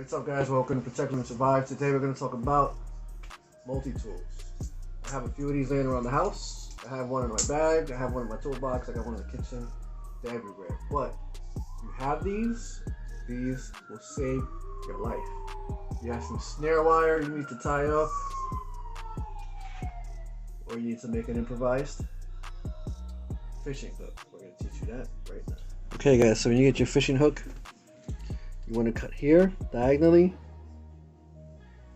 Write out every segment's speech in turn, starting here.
What's up, guys? Welcome to Protect and Survive. Today we're going to talk about multi-tools. I have a few of these laying around the house. I have one in my bag. I have one in my toolbox. I got one in the kitchen. They're everywhere. But if you have these will save your life. You have some snare wire you need to tie up, or you need to make an improvised fishing hook. We're going to teach you that right now. Okay, guys, so when you get your fishing hook, you want to cut here diagonally.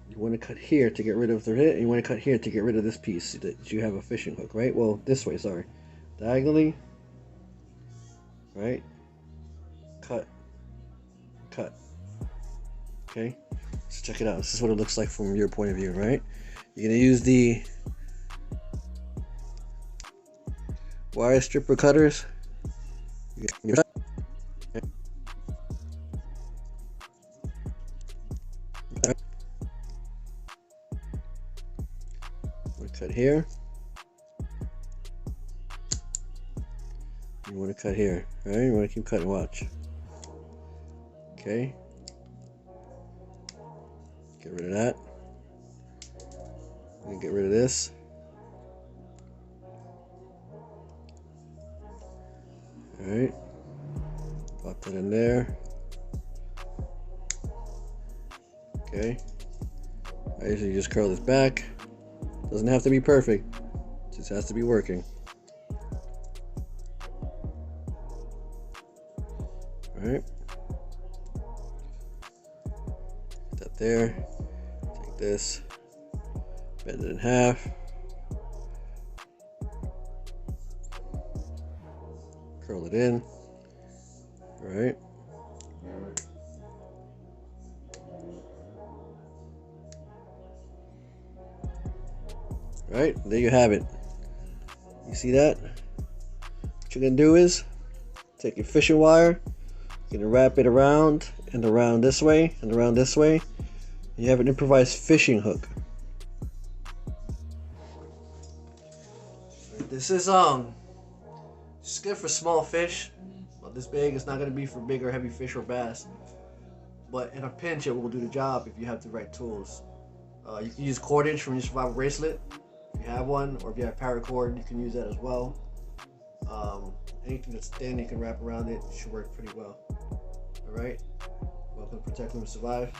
You want to cut here to get rid of the hit, and you want to cut here to get rid of this piece that you have a fishing hook, right? Well, this way, sorry. Diagonally, right? Cut, cut. Okay, so check it out. This is what it looks like from your point of view, right? You're gonna use the wire stripper cutters. Cut here. You want to cut here, right? You want to keep cutting. Watch. Okay. Get rid of that. And get rid of this. All right. Pop that in there. Okay. I usually just curl this back. Doesn't have to be perfect, it just has to be working. Alright. Put that there. Take this, bend it in half. Curl it in. Alright. Right, there you have it. You see that? What you're gonna do is take your fishing wire, you're gonna wrap it around and around this way and around this way, and you have an improvised fishing hook. This is just good for small fish. Not this big. It's not gonna be for big or heavy fish or bass, but in a pinch it will do the job if you have the right tools. You can use cordage from your survival bracelet. If you have one, or if you have paracord, you can use that as well. Anything that's thin you can wrap around it, should work pretty well. Alright, welcome to Protect and Survive.